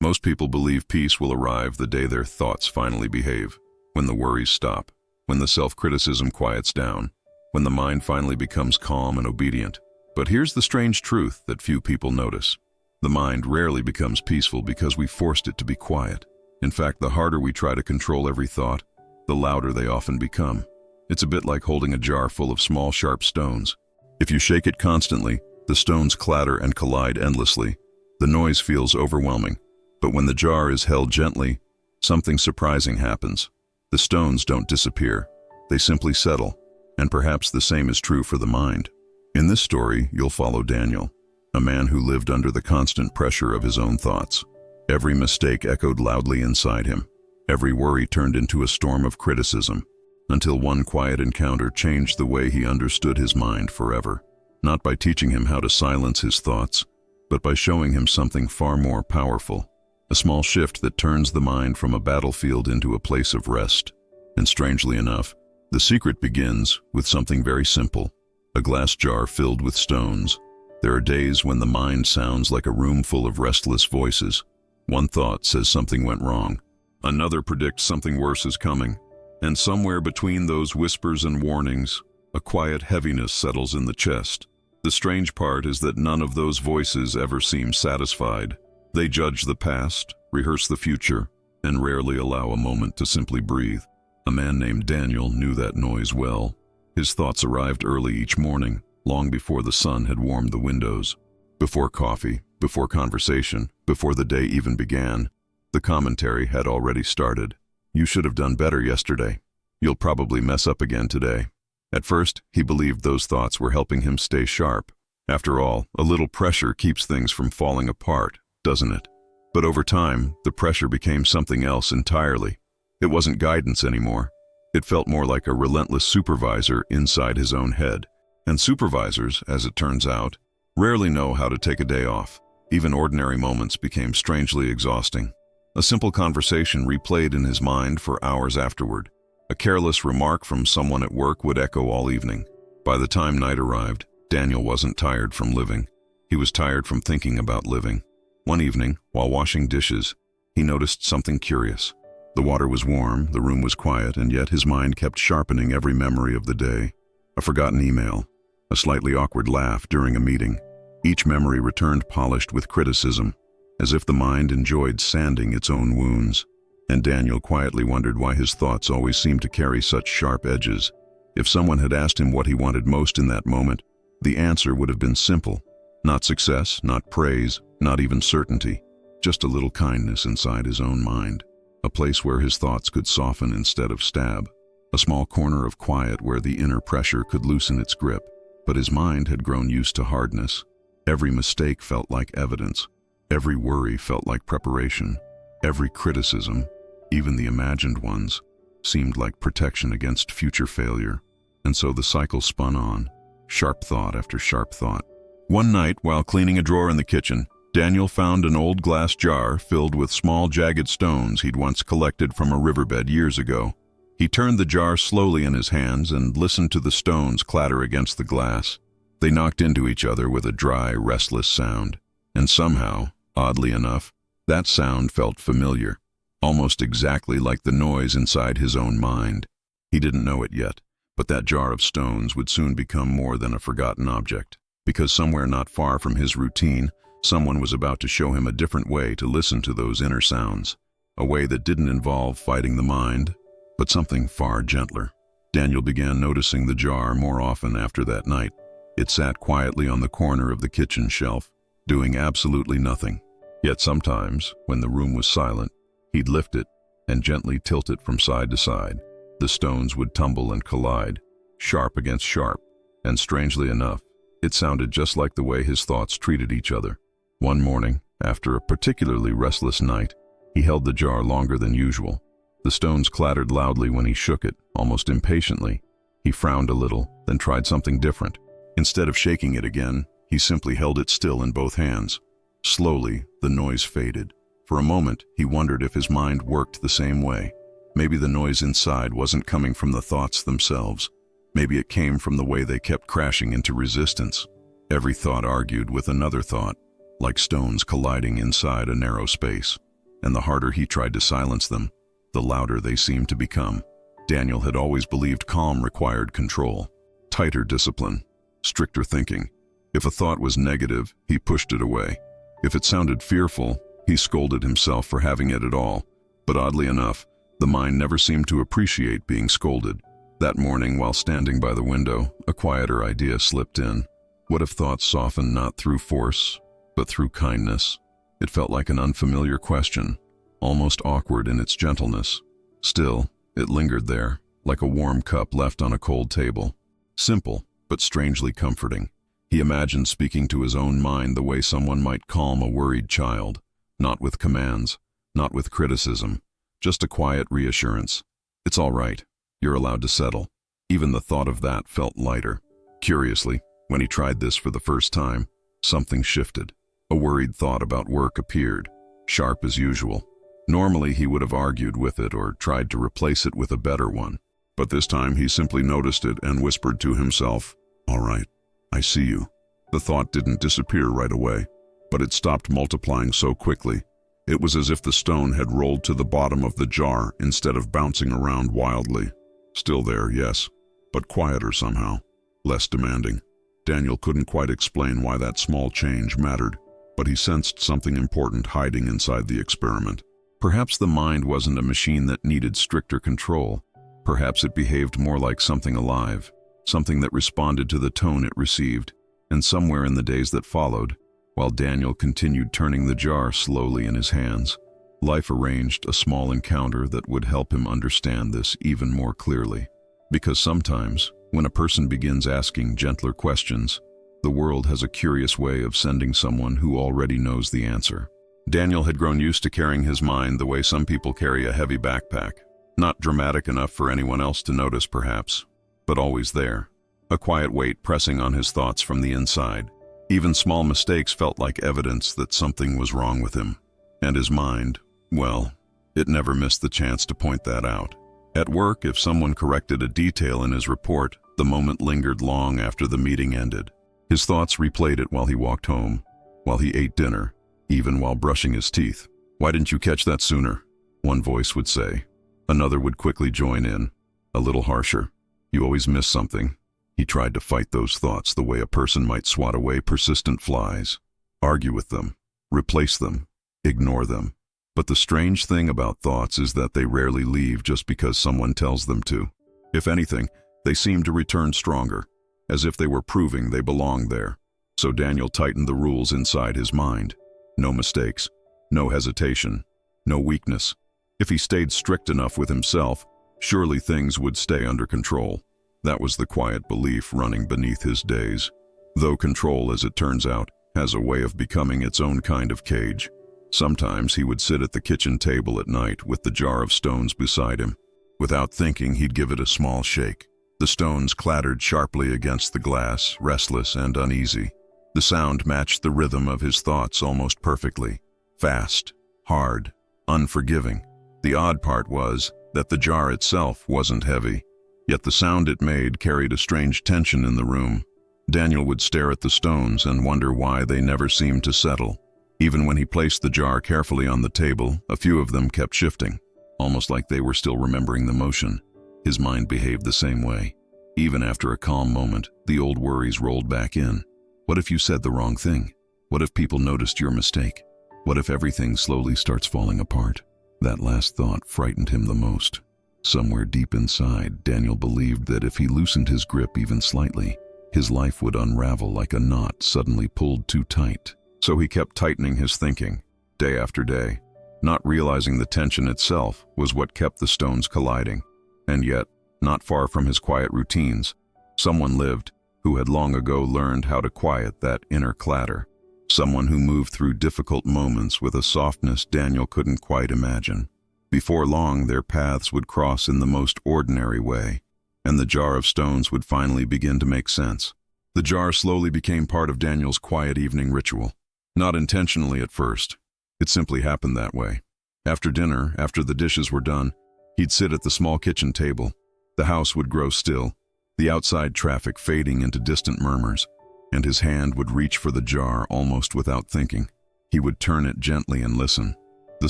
Most people believe peace will arrive the day their thoughts finally behave, when the worries stop, when the self-criticism quiets down, when the mind finally becomes calm and obedient. But here's the strange truth that few people notice. The mind rarely becomes peaceful because we forced it to be quiet. In fact, the harder we try to control every thought, the louder they often become. It's a bit like holding a jar full of small, sharp stones. If you shake it constantly, the stones clatter and collide endlessly. The noise feels overwhelming. But when the jar is held gently, something surprising happens. The stones don't disappear. They simply settle. And perhaps the same is true for the mind. In this story, you'll follow Daniel, a man who lived under the constant pressure of his own thoughts. Every mistake echoed loudly inside him. Every worry turned into a storm of criticism, until one quiet encounter changed the way he understood his mind forever. Not by teaching him how to silence his thoughts, but by showing him something far more powerful. A small shift that turns the mind from a battlefield into a place of rest. And strangely enough, the secret begins with something very simple. A glass jar filled with stones. There are days when the mind sounds like a room full of restless voices. One thought says something went wrong. Another predicts something worse is coming. And somewhere between those whispers and warnings, a quiet heaviness settles in the chest. The strange part is that none of those voices ever seem satisfied. They judge the past, rehearse the future, and rarely allow a moment to simply breathe. A man named Daniel knew that noise well. His thoughts arrived early each morning, long before the sun had warmed the windows. Before coffee, before conversation, before the day even began, the commentary had already started. You should have done better yesterday. You'll probably mess up again today. At first, he believed those thoughts were helping him stay sharp. After all, a little pressure keeps things from falling apart, doesn't it? But over time, the pressure became something else entirely. It wasn't guidance anymore. It felt more like a relentless supervisor inside his own head. And supervisors, as it turns out, rarely know how to take a day off. Even ordinary moments became strangely exhausting. A simple conversation replayed in his mind for hours afterward. A careless remark from someone at work would echo all evening. By the time night arrived, Daniel wasn't tired from living. He was tired from thinking about living. One evening, while washing dishes, he noticed something curious. The water was warm, the room was quiet, and yet his mind kept sharpening every memory of the day. A forgotten email, a slightly awkward laugh during a meeting. Each memory returned polished with criticism, as if the mind enjoyed sanding its own wounds. And Daniel quietly wondered why his thoughts always seemed to carry such sharp edges. If someone had asked him what he wanted most in that moment, the answer would have been simple. Not success, not praise, not even certainty. Just a little kindness inside his own mind. A place where his thoughts could soften instead of stab. A small corner of quiet where the inner pressure could loosen its grip. But his mind had grown used to hardness. Every mistake felt like evidence. Every worry felt like preparation. Every criticism, even the imagined ones, seemed like protection against future failure. And so the cycle spun on, sharp thought after sharp thought. One night, while cleaning a drawer in the kitchen, Daniel found an old glass jar filled with small jagged stones he'd once collected from a riverbed years ago. He turned the jar slowly in his hands and listened to the stones clatter against the glass. They knocked into each other with a dry, restless sound. And somehow, oddly enough, that sound felt familiar, almost exactly like the noise inside his own mind. He didn't know it yet, but that jar of stones would soon become more than a forgotten object, because somewhere not far from his routine, someone was about to show him a different way to listen to those inner sounds, a way that didn't involve fighting the mind, but something far gentler. Daniel began noticing the jar more often after that night. It sat quietly on the corner of the kitchen shelf, doing absolutely nothing. Yet sometimes, when the room was silent, he'd lift it and gently tilt it from side to side. The stones would tumble and collide, sharp against sharp, and strangely enough, it sounded just like the way his thoughts treated each other. One morning, after a particularly restless night, he held the jar longer than usual. The stones clattered loudly when he shook it, almost impatiently. He frowned a little, then tried something different. Instead of shaking it again, he simply held it still in both hands. Slowly, the noise faded. For a moment, he wondered if his mind worked the same way. Maybe the noise inside wasn't coming from the thoughts themselves. Maybe it came from the way they kept crashing into resistance. Every thought argued with another thought, like stones colliding inside a narrow space. and the harder he tried to silence them, the louder they seemed to become. Daniel had always believed calm required control, tighter discipline, stricter thinking. If a thought was negative, he pushed it away. If it sounded fearful, he scolded himself for having it at all. But oddly enough, the mind never seemed to appreciate being scolded. That morning, while standing by the window, a quieter idea slipped in. What if thoughts softened not through force, but through kindness? It felt like an unfamiliar question, almost awkward in its gentleness. Still, it lingered there, like a warm cup left on a cold table. Simple, but strangely comforting. He imagined speaking to his own mind the way someone might calm a worried child, not with commands, not with criticism, just a quiet reassurance. It's all right. You're allowed to settle. Even the thought of that felt lighter. Curiously, when he tried this for the first time, something shifted. A worried thought about work appeared, sharp as usual. Normally he would have argued with it or tried to replace it with a better one. But this time he simply noticed it and whispered to himself, "All right, I see you." The thought didn't disappear right away, but it stopped multiplying so quickly. It was as if the stone had rolled to the bottom of the jar instead of bouncing around wildly. Still there, yes, but quieter somehow, less demanding. Daniel couldn't quite explain why that small change mattered, but he sensed something important hiding inside the experiment. Perhaps the mind wasn't a machine that needed stricter control. Perhaps it behaved more like something alive, something that responded to the tone it received. And somewhere in the days that followed, while Daniel continued turning the jar slowly in his hands, life arranged a small encounter that would help him understand this even more clearly. Because sometimes, when a person begins asking gentler questions, the world has a curious way of sending someone who already knows the answer. Daniel had grown used to carrying his mind the way some people carry a heavy backpack. Not dramatic enough for anyone else to notice, perhaps, but always there. A quiet weight pressing on his thoughts from the inside. Even small mistakes felt like evidence that something was wrong with him. And his mind, well, it never missed the chance to point that out. At work, if someone corrected a detail in his report, the moment lingered long after the meeting ended. His thoughts replayed it while he walked home, while he ate dinner, even while brushing his teeth. "Why didn't you catch that sooner?" one voice would say. Another would quickly join in, a little harsher. "You always miss something." He tried to fight those thoughts the way a person might swat away persistent flies. Argue with them, replace them, ignore them. But the strange thing about thoughts is that they rarely leave just because someone tells them to. If anything, they seem to return stronger, as if they were proving they belonged there. So Daniel tightened the rules inside his mind. No mistakes, no hesitation, no weakness. If he stayed strict enough with himself, surely things would stay under control. That was the quiet belief running beneath his days. Though control, as it turns out, has a way of becoming its own kind of cage. Sometimes he would sit at the kitchen table at night with the jar of stones beside him. Without thinking, he'd give it a small shake. The stones clattered sharply against the glass, restless and uneasy. The sound matched the rhythm of his thoughts almost perfectly. Fast, hard, unforgiving. The odd part was that the jar itself wasn't heavy, yet the sound it made carried a strange tension in the room. Daniel would stare at the stones and wonder why they never seemed to settle. Even when he placed the jar carefully on the table, a few of them kept shifting, almost like they were still remembering the motion. His mind behaved the same way. Even after a calm moment, the old worries rolled back in. What if you said the wrong thing? What if people noticed your mistake? What if everything slowly starts falling apart? That last thought frightened him the most. Somewhere deep inside, Daniel believed that if he loosened his grip even slightly, his life would unravel like a knot suddenly pulled too tight. So he kept tightening his thinking, day after day, not realizing the tension itself was what kept the stones colliding. And yet, not far from his quiet routines, someone lived who had long ago learned how to quiet that inner clatter. Someone who moved through difficult moments with a softness Daniel couldn't quite imagine. Before long, their paths would cross in the most ordinary way, and the jar of stones would finally begin to make sense. The jar slowly became part of Daniel's quiet evening ritual. Not intentionally at first. It simply happened that way. After dinner, after the dishes were done, he'd sit at the small kitchen table. The house would grow still, the outside traffic fading into distant murmurs, and his hand would reach for the jar almost without thinking. He would turn it gently and listen. The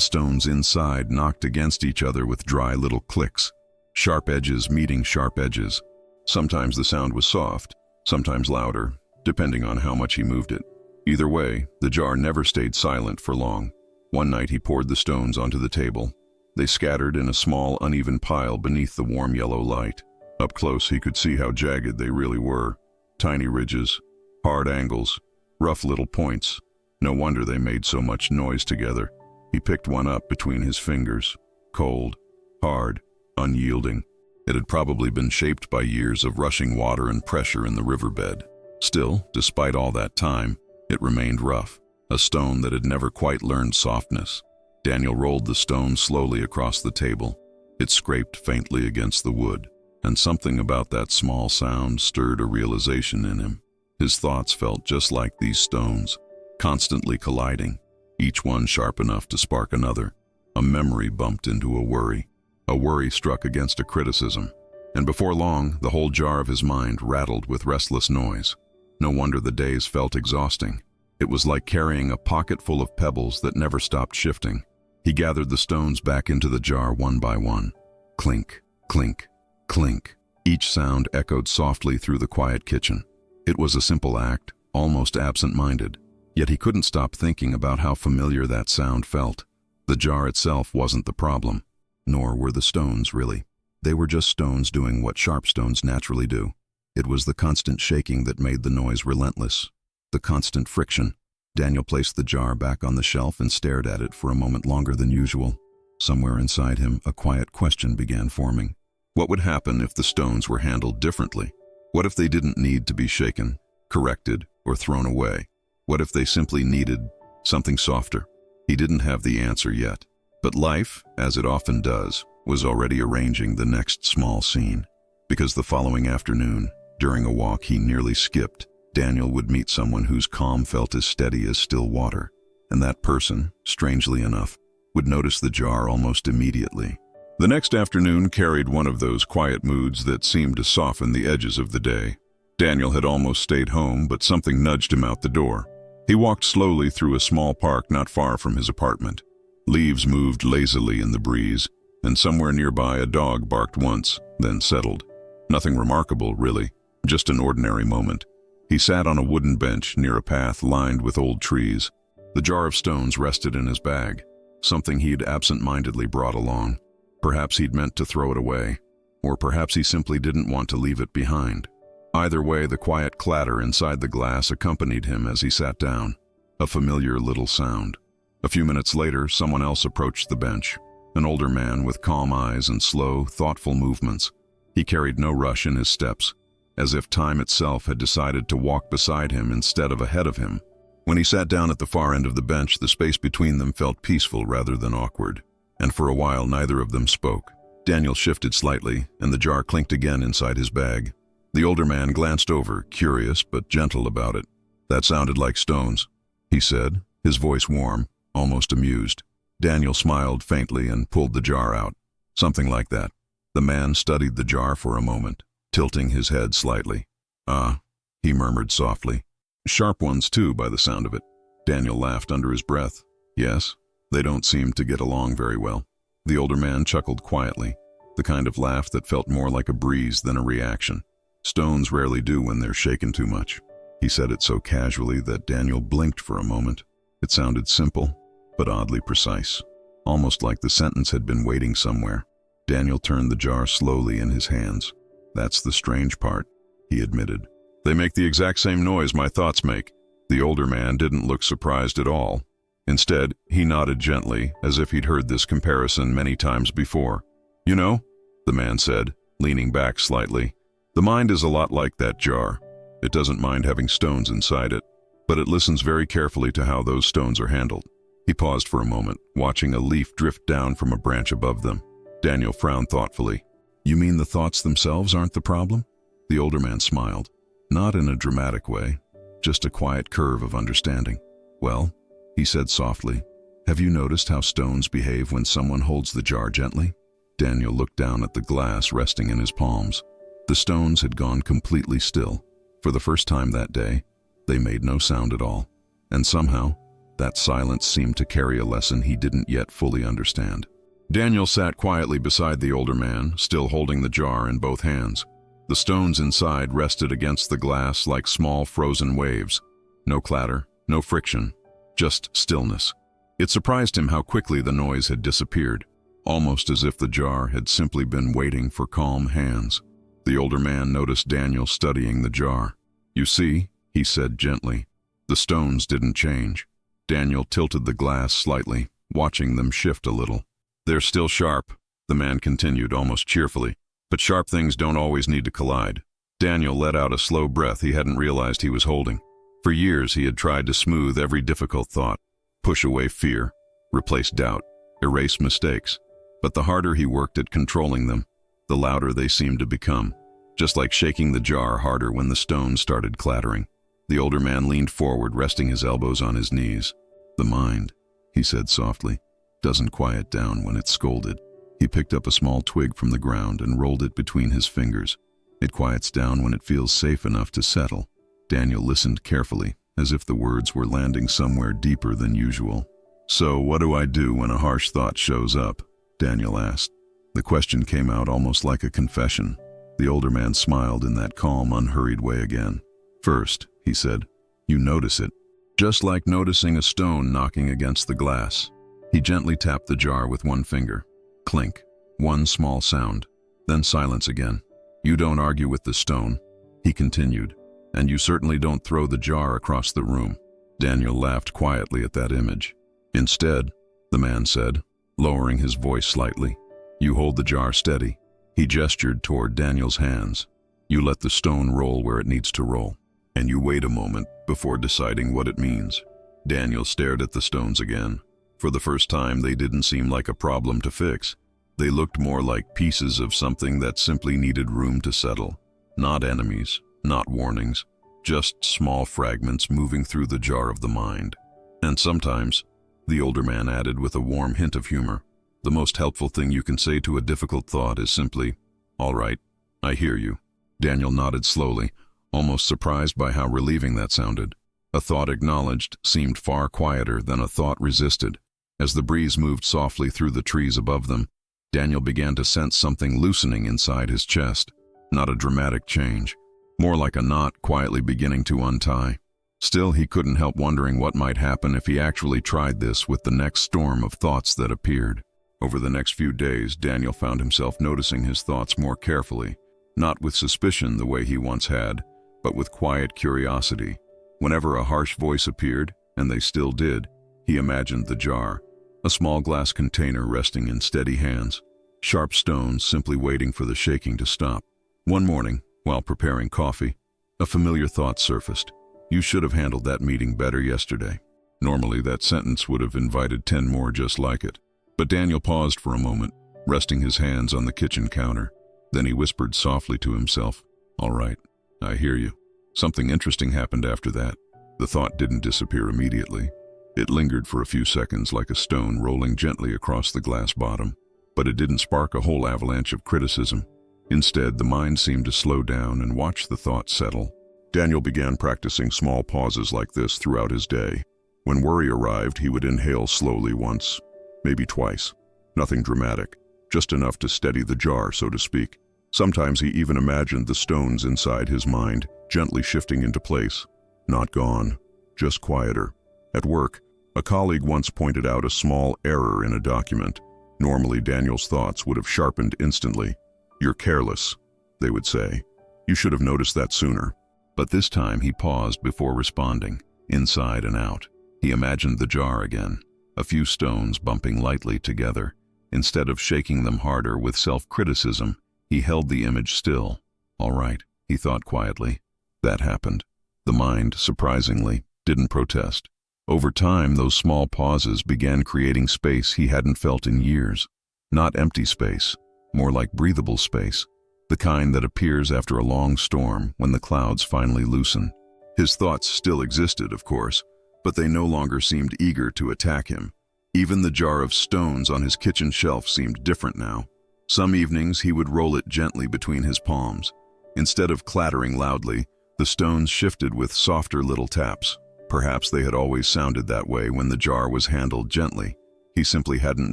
stones inside knocked against each other with dry little clicks, sharp edges meeting sharp edges. Sometimes the sound was soft, sometimes louder, depending on how much he moved it. Either way, the jar never stayed silent for long. One night he poured the stones onto the table. They scattered in a small, uneven pile beneath the warm yellow light. Up close he could see how jagged they really were. Tiny ridges, hard angles, rough little points. No wonder they made so much noise together. He picked one up between his fingers. Cold, hard, unyielding. It had probably been shaped by years of rushing water and pressure in the riverbed. Still, despite all that time, it remained rough, a stone that had never quite learned softness. Daniel rolled the stone slowly across the table. It scraped faintly against the wood, and something about that small sound stirred a realization in him. His thoughts felt just like these stones, constantly colliding, each one sharp enough to spark another. A memory bumped into a worry. A worry struck against a criticism, and before long, the whole jar of his mind rattled with restless noise. No wonder the days felt exhausting. It was like carrying a pocket full of pebbles that never stopped shifting. He gathered the stones back into the jar one by one. Clink, clink, clink. Each sound echoed softly through the quiet kitchen. It was a simple act, almost absent-minded, yet he couldn't stop thinking about how familiar that sound felt. The jar itself wasn't the problem, nor were the stones, really. They were just stones doing what sharp stones naturally do. It was the constant shaking that made the noise relentless, the constant friction. Daniel placed the jar back on the shelf and stared at it for a moment longer than usual. Somewhere inside him, a quiet question began forming. What would happen if the stones were handled differently? What if they didn't need to be shaken, corrected, or thrown away? What if they simply needed something softer? He didn't have the answer yet, but life, as it often does, was already arranging the next small scene. Because the following afternoon, during a walk he nearly skipped, Daniel would meet someone whose calm felt as steady as still water, and that person, strangely enough, would notice the jar almost immediately. The next afternoon carried one of those quiet moods that seemed to soften the edges of the day. Daniel had almost stayed home, but something nudged him out the door. He walked slowly through a small park not far from his apartment. Leaves moved lazily in the breeze, and somewhere nearby a dog barked once, then settled. Nothing remarkable, really, just an ordinary moment. He sat on a wooden bench near a path lined with old trees. The jar of stones rested in his bag, something he'd absent-mindedly brought along. Perhaps he'd meant to throw it away, or perhaps he simply didn't want to leave it behind. Either way, the quiet clatter inside the glass accompanied him as he sat down, a familiar little sound. A few minutes later, someone else approached the bench, an older man with calm eyes and slow, thoughtful movements. He carried no rush in his steps, as if time itself had decided to walk beside him instead of ahead of him. When he sat down at the far end of the bench, the space between them felt peaceful rather than awkward, and for a while neither of them spoke. Daniel shifted slightly, and the jar clinked again inside his bag. The older man glanced over, curious but gentle about it. "That sounded like stones," he said, his voice warm, almost amused. Daniel smiled faintly and pulled the jar out. "Something like that." The man studied the jar for a moment, tilting his head slightly. "Ah," he murmured softly. "Sharp ones too, by the sound of it." Daniel laughed under his breath. "Yes, they don't seem to get along very well." The older man chuckled quietly, the kind of laugh that felt more like a breeze than a reaction. "Stones rarely do when they're shaken too much." He said it so casually that Daniel blinked for a moment. It sounded simple, but oddly precise, almost like the sentence had been waiting somewhere. Daniel turned the jar slowly in his hands. "That's the strange part," he admitted. "They make the exact same noise my thoughts make." The older man didn't look surprised at all. Instead, he nodded gently, as if he'd heard this comparison many times before. "You know," the man said, leaning back slightly, "the mind is a lot like that jar. It doesn't mind having stones inside it, but it listens very carefully to how those stones are handled." He paused for a moment, watching a leaf drift down from a branch above them. Daniel frowned thoughtfully. "You mean the thoughts themselves aren't the problem?" The older man smiled. Not in a dramatic way, just a quiet curve of understanding. "Well," he said softly, "have you noticed how stones behave when someone holds the jar gently?" Daniel looked down at the glass resting in his palms. The stones had gone completely still. For the first time that day, they made no sound at all. And somehow, That silence seemed to carry a lesson he didn't yet fully understand. Daniel sat quietly beside the older man, still holding the jar in both hands. The stones inside rested against the glass like small frozen waves. No clatter, no friction, just stillness. It surprised him how quickly the noise had disappeared, almost as if the jar had simply been waiting for calm hands. The older man noticed Daniel studying the jar. "You see," he said gently, "the stones didn't change." Daniel tilted the glass slightly, watching them shift a little. "They're still sharp," the man continued almost cheerfully, "but sharp things don't always need to collide." Daniel let out a slow breath he hadn't realized he was holding. For years he had tried to smooth every difficult thought, push away fear, replace doubt, erase mistakes. But the harder he worked at controlling them, the louder they seemed to become, just like shaking the jar harder when the stones started clattering. The older man leaned forward, resting his elbows on his knees. "The mind," he said softly, "doesn't quiet down when it's scolded." He picked up a small twig from the ground and rolled it between his fingers. "It quiets down when it feels safe enough to settle." Daniel listened carefully, as if the words were landing somewhere deeper than usual. "So what do I do when a harsh thought shows up?" Daniel asked. The question came out almost like a confession. The older man smiled in that calm, unhurried way again. "First," he said, "you notice it, just like noticing a stone knocking against the glass." He gently tapped the jar with one finger. Clink, one small sound, then silence again. "You don't argue with the stone," he continued, "and you certainly don't throw the jar across the room." Daniel laughed quietly at that image. "Instead," the man said, lowering his voice slightly, "you hold the jar steady." He gestured toward Daniel's hands. "You let the stone roll where it needs to roll, and you wait a moment before deciding what it means." Daniel stared at the stones again. For the first time, they didn't seem like a problem to fix. They looked more like pieces of something that simply needed room to settle. Not enemies, not warnings, just small fragments moving through the jar of the mind. "And sometimes," the older man added with a warm hint of humor, "the most helpful thing you can say to a difficult thought is simply, 'All right, I hear you.'" Daniel nodded slowly, almost surprised by how relieving that sounded. A thought acknowledged seemed far quieter than a thought resisted. As the breeze moved softly through the trees above them, Daniel began to sense something loosening inside his chest. Not a dramatic change, more like a knot quietly beginning to untie. Still, he couldn't help wondering what might happen if he actually tried this with the next storm of thoughts that appeared. Over the next few days, Daniel found himself noticing his thoughts more carefully, not with suspicion the way he once had, but with quiet curiosity. Whenever a harsh voice appeared, and they still did, he imagined the jar, a small glass container resting in steady hands, sharp stones simply waiting for the shaking to stop. One morning, while preparing coffee, a familiar thought surfaced. "You should have handled that meeting better yesterday." Normally, that sentence would have invited 10 more just like it. But Daniel paused for a moment, resting his hands on the kitchen counter. Then he whispered softly to himself, "All right, I hear you." Something interesting happened after that. The thought didn't disappear immediately. It lingered for a few seconds like a stone rolling gently across the glass bottom. But it didn't spark a whole avalanche of criticism. Instead, the mind seemed to slow down and watch the thought settle. Daniel began practicing small pauses like this throughout his day. When worry arrived, he would inhale slowly once, maybe twice. Nothing dramatic, just enough to steady the jar, so to speak. Sometimes he even imagined the stones inside his mind gently shifting into place. Not gone, just quieter. At work, a colleague once pointed out a small error in a document. Normally, Daniel's thoughts would have sharpened instantly. "You're careless," they would say. "You should have noticed that sooner." But this time he paused before responding, inside and out. He imagined the jar again, a few stones bumping lightly together. Instead of shaking them harder with self-criticism, he held the image still. "All right," he thought quietly. That happened. The mind, surprisingly, didn't protest. Over time, those small pauses began creating space he hadn't felt in years. Not empty space, more like breathable space, the kind that appears after a long storm when the clouds finally loosen. His thoughts still existed, of course, but they no longer seemed eager to attack him. Even the jar of stones on his kitchen shelf seemed different now. Some evenings he would roll it gently between his palms. Instead of clattering loudly, the stones shifted with softer little taps. Perhaps they had always sounded that way when the jar was handled gently. He simply hadn't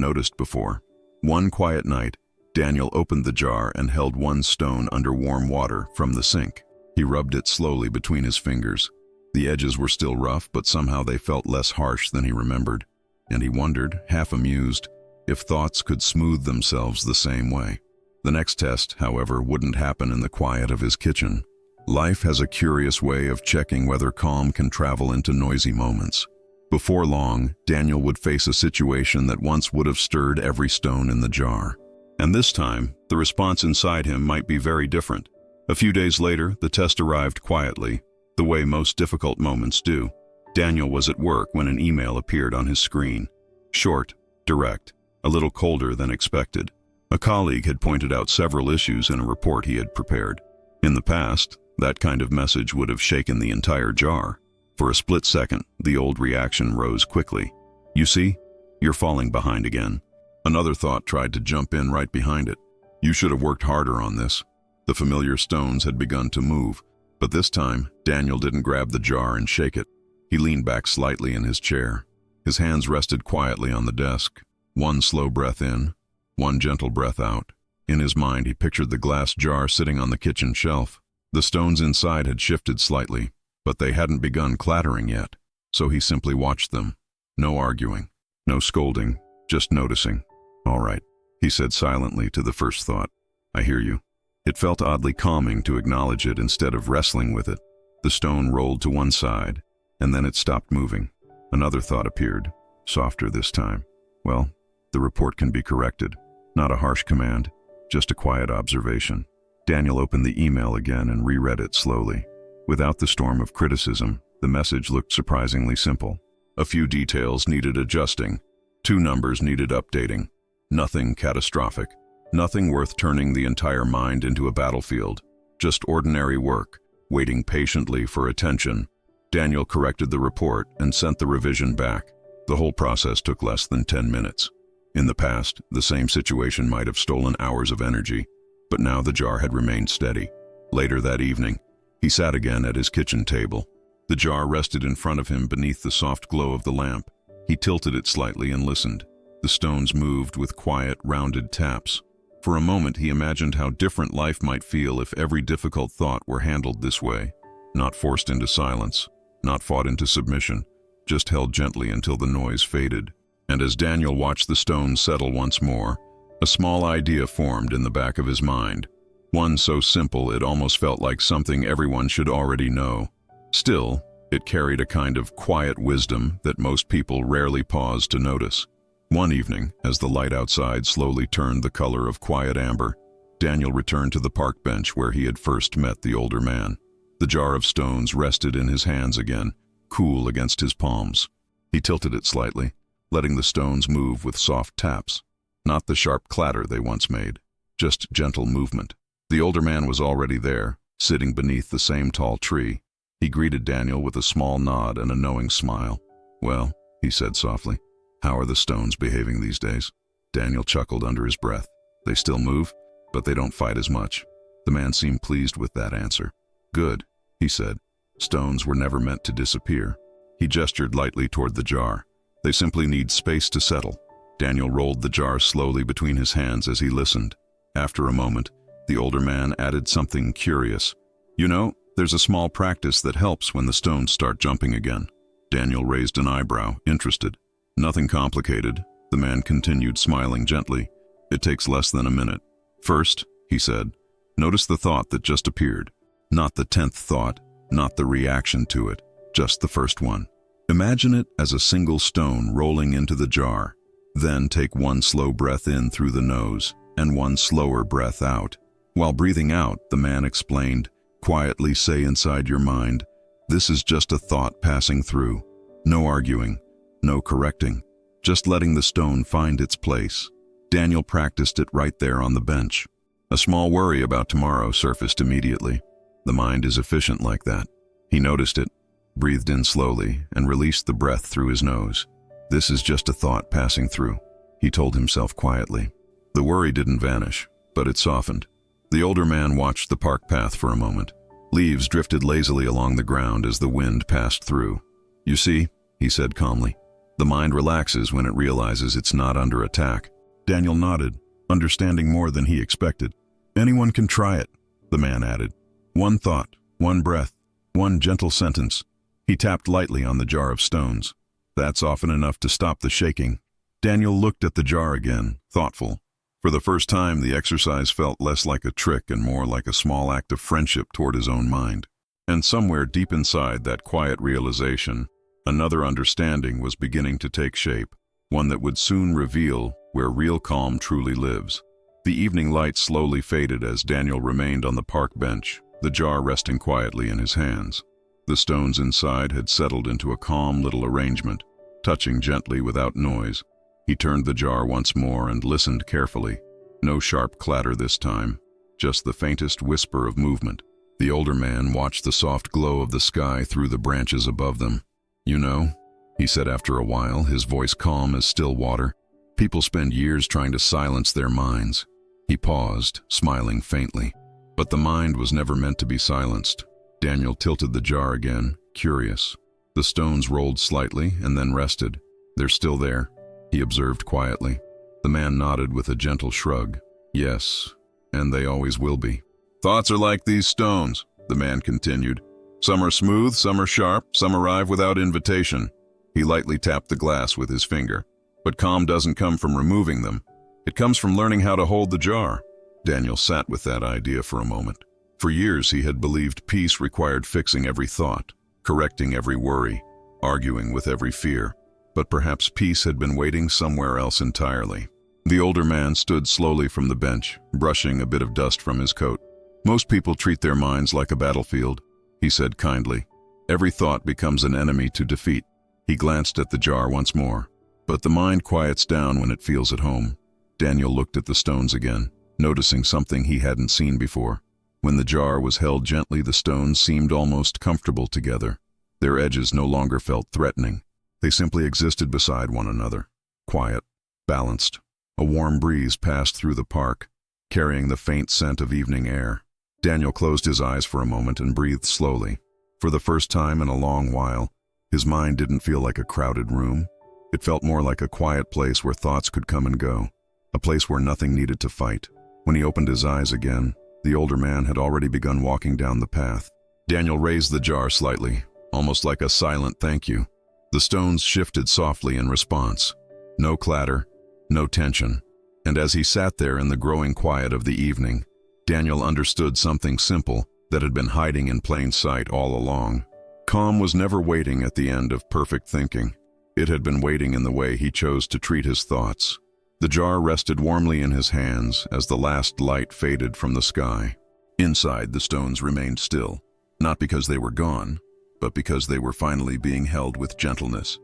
noticed before. One quiet night, Daniel opened the jar and held one stone under warm water from the sink. He rubbed it slowly between his fingers. The edges were still rough, but somehow they felt less harsh than he remembered. And he wondered, half amused, if thoughts could smooth themselves the same way. The next test, however, wouldn't happen in the quiet of his kitchen. Life has a curious way of checking whether calm can travel into noisy moments. Before long, Daniel would face a situation that once would have stirred every stone in the jar. And this time, the response inside him might be very different. A few days later, the test arrived quietly, the way most difficult moments do. Daniel was at work when an email appeared on his screen. Short, direct, a little colder than expected. A colleague had pointed out several issues in a report he had prepared. In the past, that kind of message would have shaken the entire jar. For a split second, the old reaction rose quickly. You see, you're falling behind again. Another thought tried to jump in right behind it. You should have worked harder on this. The familiar stones had begun to move, but this time, Daniel didn't grab the jar and shake it. He leaned back slightly in his chair. His hands rested quietly on the desk. One slow breath in, one gentle breath out. In his mind, he pictured the glass jar sitting on the kitchen shelf. The stones inside had shifted slightly, but they hadn't begun clattering yet, so he simply watched them. No arguing, no scolding, just noticing. All right, he said silently to the first thought. I hear you. It felt oddly calming to acknowledge it instead of wrestling with it. The stone rolled to one side, and then it stopped moving. Another thought appeared, softer this time. Well, the report can be corrected. Not a harsh command, just a quiet observation. Daniel opened the email again and reread it slowly. Without the storm of criticism, the message looked surprisingly simple. A few details needed adjusting. 2 numbers needed updating. Nothing catastrophic. Nothing worth turning the entire mind into a battlefield. Just ordinary work, waiting patiently for attention. Daniel corrected the report and sent the revision back. The whole process took less than 10 minutes. In the past, the same situation might have stolen hours of energy, but now the jar had remained steady. Later that evening, he sat again at his kitchen table. The jar rested in front of him beneath the soft glow of the lamp. He tilted it slightly and listened. The stones moved with quiet, rounded taps. For a moment, he imagined how different life might feel if every difficult thought were handled this way. Not forced into silence, not fought into submission, just held gently until the noise faded. And as Daniel watched the stones settle once more, a small idea formed in the back of his mind. One so simple it almost felt like something everyone should already know. Still, it carried a kind of quiet wisdom that most people rarely pause to notice. One evening, as the light outside slowly turned the color of quiet amber, Daniel returned to the park bench where he had first met the older man. The jar of stones rested in his hands again, cool against his palms. He tilted it slightly, letting the stones move with soft taps. Not the sharp clatter they once made, just gentle movement. The older man was already there, sitting beneath the same tall tree. He greeted Daniel with a small nod and a knowing smile. Well, he said softly, how are the stones behaving these days? Daniel chuckled under his breath. They still move, but they don't fight as much. The man seemed pleased with that answer. Good, he said. Stones were never meant to disappear. He gestured lightly toward the jar. They simply need space to settle. Daniel rolled the jar slowly between his hands as he listened. After a moment, the older man added something curious. You know, there's a small practice that helps when the stones start jumping again. Daniel raised an eyebrow, interested. Nothing complicated, the man continued, smiling gently. It takes less than a minute. First, he said, notice the thought that just appeared. Not the 10th thought, not the reaction to it, just the first one. Imagine it as a single stone rolling into the jar. Then take one slow breath in through the nose and one slower breath out. While breathing out, the man explained, quietly say inside your mind, this is just a thought passing through. No arguing, no correcting, just letting the stone find its place. Daniel practiced it right there on the bench. A small worry about tomorrow surfaced immediately. The mind is efficient like that. He noticed it, breathed in slowly, and released the breath through his nose. This is just a thought passing through, he told himself quietly. The worry didn't vanish, but it softened. The older man watched the park path for a moment. Leaves drifted lazily along the ground as the wind passed through. "You see," he said calmly, "the mind relaxes when it realizes it's not under attack." Daniel nodded, understanding more than he expected. "Anyone can try it," the man added. "One thought, one breath, one gentle sentence." He tapped lightly on the jar of stones. "That's often enough to stop the shaking." Daniel looked at the jar again, thoughtful. For the first time, the exercise felt less like a trick and more like a small act of friendship toward his own mind. And somewhere deep inside that quiet realization, another understanding was beginning to take shape, one that would soon reveal where real calm truly lives. The evening light slowly faded as Daniel remained on the park bench, the jar resting quietly in his hands. The stones inside had settled into a calm little arrangement, touching gently without noise. He turned the jar once more and listened carefully. No sharp clatter this time, just the faintest whisper of movement. The older man watched the soft glow of the sky through the branches above them. "You know," he said after a while, his voice calm as still water, "people spend years trying to silence their minds." He paused, smiling faintly. But the mind was never meant to be silenced. Daniel tilted the jar again, curious. The stones rolled slightly and then rested. "They're still there," he observed quietly. The man nodded with a gentle shrug. "Yes, and they always will be." "Thoughts are like these stones," the man continued. "Some are smooth, some are sharp, some arrive without invitation." He lightly tapped the glass with his finger. "But calm doesn't come from removing them. It comes from learning how to hold the jar." Daniel sat with that idea for a moment. For years he had believed peace required fixing every thought, correcting every worry, arguing with every fear. But perhaps peace had been waiting somewhere else entirely. The older man stood slowly from the bench, brushing a bit of dust from his coat. "Most people treat their minds like a battlefield," he said kindly. "Every thought becomes an enemy to defeat." He glanced at the jar once more. "But the mind quiets down when it feels at home." Daniel looked at the stones again, noticing something he hadn't seen before. When the jar was held gently, the stones seemed almost comfortable together. Their edges no longer felt threatening. They simply existed beside one another, quiet, balanced. A warm breeze passed through the park, carrying the faint scent of evening air. Daniel closed his eyes for a moment and breathed slowly. For the first time in a long while, his mind didn't feel like a crowded room. It felt more like a quiet place where thoughts could come and go, a place where nothing needed to fight. When he opened his eyes again, the older man had already begun walking down the path. Daniel raised the jar slightly, almost like a silent thank you. The stones shifted softly in response. No clatter, no tension. And as he sat there in the growing quiet of the evening, Daniel understood something simple that had been hiding in plain sight all along. Calm was never waiting at the end of perfect thinking. It had been waiting in the way he chose to treat his thoughts. The jar rested warmly in his hands as the last light faded from the sky. Inside, the stones remained still, not because they were gone, but because they were finally being held with gentleness.